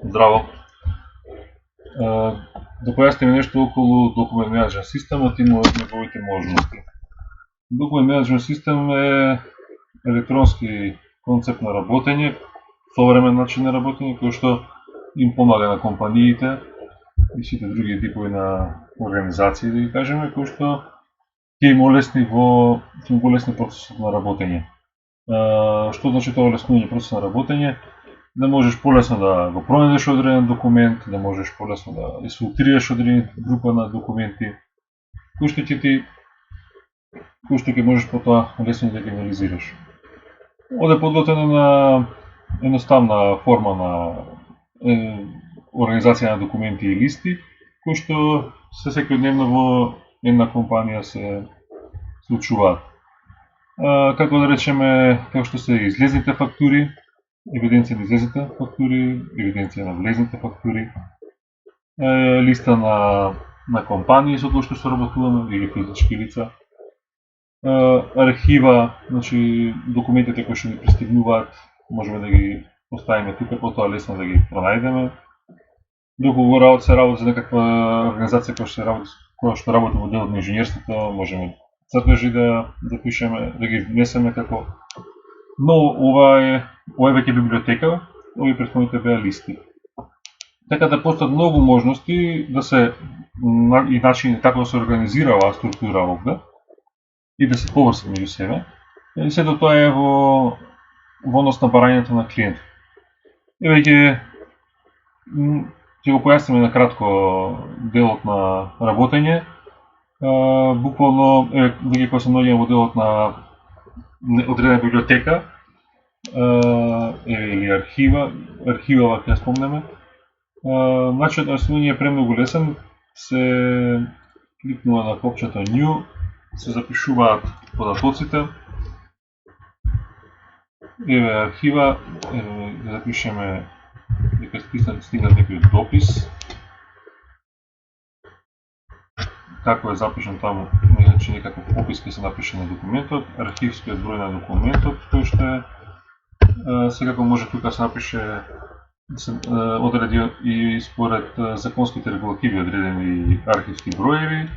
Здраво. Да појасниме нешто околу документ менеджмент системот и неговите можности. Документ менеджмент систем е електронски концепт на работење, современ начин на работење кој што им помага на компаниите и сите други типови на организации, да ги кажеме, кои што ќе им олесни процесот на работење. Што значи тоа олеснување процесот на работење? Да можеш полесно да го пронајдеш одреден документ, да можеш полесно да изфилтрираш одредена група на документи, кои што ќе можеш потоа лесно да ги анализираш. Овде подготвена на едноставна форма на организација на документи и листи, кои што се секојдневно во една компанија се случуваат. Како да речеме, како што се излезните фактури, евиденција на излезните фактури, евиденција на влезните фактури, листа на компании со кои што соработуваме или физички лица, архива, значи документите кои што ни пристигнуваат, можеме да ги поставиме тука, потоа лесно да ги пронајдеме. Доколку се работи за некаква организација која што работи во делот на инженерството, можеме цртежи да пишеме, да ги внесеме како. Но ова е веќе библиотека, овие претходните беа листи. Така да постојат многу можности да се и начини како да се организира оваа структура овде и да се поврзат меѓу себе. И сето тоа е во однос на барањето на клиентот. И веќе ќе го појасниме на кратко делот на работење. Буквално веќе кога се наоѓаме во делот на одредена библиотека или архива ќе спомнеме. Начинот на освојување е премногу лесен. Се кликнува на копчето New, се запишуваат податоците. Еве архива, да запишеме дека стигнат некој допис. Како е запишан таму, значи некаков опис ќе се напише на документот, архивскиот број на документот, кој што е секако може тука се напише, се одреди и според законските регулативи одредени архивски броеви,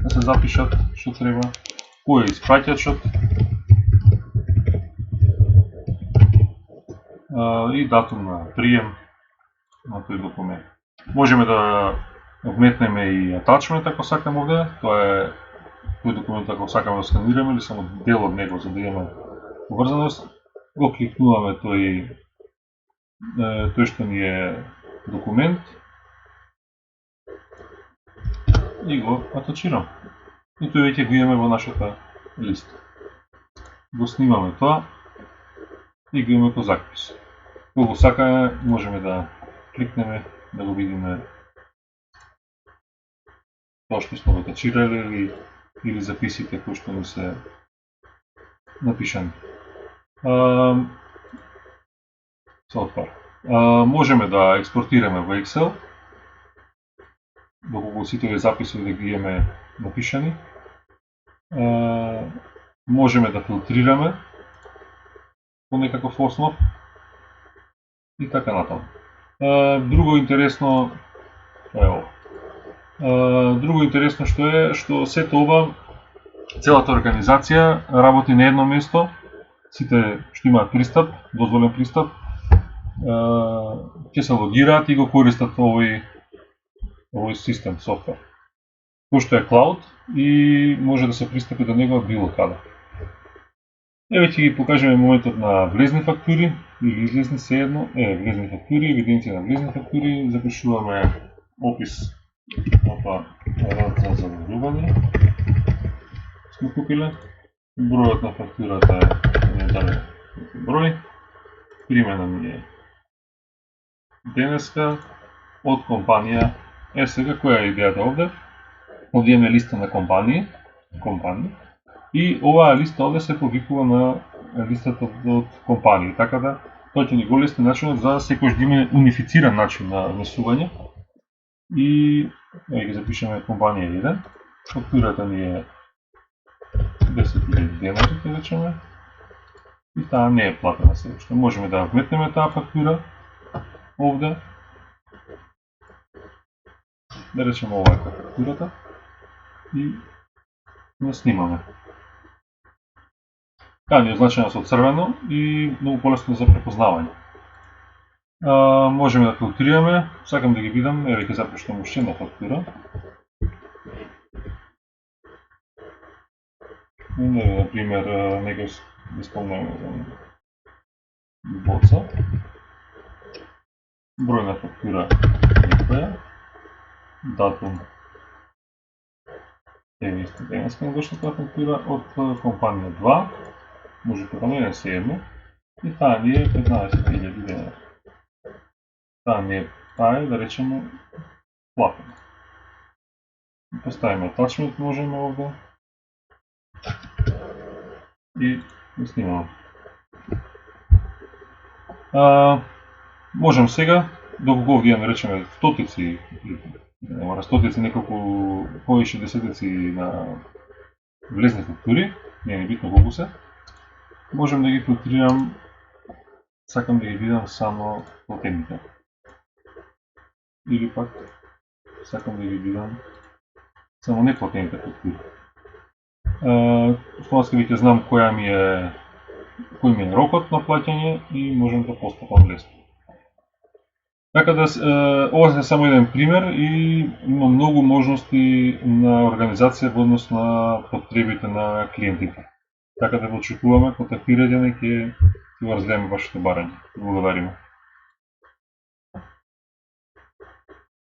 да се запишат што треба, кој е испраќачот и датум на прием на тој документ. Можеме да вметнеме и attachment ако сакаме овде, тоа е тој документ ако сакаме да сканираме или само дел од него за да имаме поврзаност. Го кликнуваме тој што ни е документ и го атачираме. И тој веќе го имаме во нашата листа. Го снимаме тоа и го имаме како запис. Кога сакаме можеме да кликнеме да го видиме тоа што сме го атачирале или записите кои што ни се напишани. Можеме да експортираме во Excel, доколку сите овие записи да ги имаме напишани. Можеме да филтрираме по некаков основ и така натаму. Друго интересно е ова. Друго интересно што сето ова, целата организација работи на едно место, сите што имаат пристап, дозволен пристап, ќе се логираат и го користат овој систем, софтвер, кој што е клауд и може да се пристапи до него од било каде. Еве ќе ги покажеме моментот на влезни фактури или излезни сеедно. Влезни фактури, евиденција на влезни фактури, запишуваме опис рад за заварување. Сме купиле. Бројот на фактурата е даден број. Примена ми е денеска од компанија. Сега која е идејата овде? Овде имаме листа на компании и оваа листа овде се повикува на листата од компании, така да тоа ќе ни го лесни начинот за секојаш да има унифициран начин на внесување. И ќе запишеме компанија 1, фактурата ни е 10.000 денари, ќе речеме, и таа не е платена се уште. Можеме да вметнеме таа фактура овде да речеме ова е фактурата и не снимаме. Таа ни е означена со црвено и многу полесно за препознавање. Можеме да филтрираме, сакам да ги видам, еве ќе започнем уште една фактура. Например, нека да спомнеме за боца. Број на фактура некоја, датум, еве исто денеска не дошла таа фактура од компанија 2, може да не се едно, и таа ни е 15.000 денара. Таа ни е, да речеме, платена. Поставиме attachment можеме овде и го снимаме. Можем сега, доколку овде имаме речеме стотици, неколку повише десетици на влезни фактури, не е битно колку се, можем да ги филтрирам, сакам да ги видам само платените. Или пак сакам да ги видам само неплатените фактури. Автоматски веќе знам кој ми е рокот на плаќање и можем да постапам лесно. Така да, ова е само еден пример и има многу можности на организација во однос на потребите на клиентите. Така да го очекуваме, контактирајте ме, ќе го разгледаме вашето барање. Благодариме.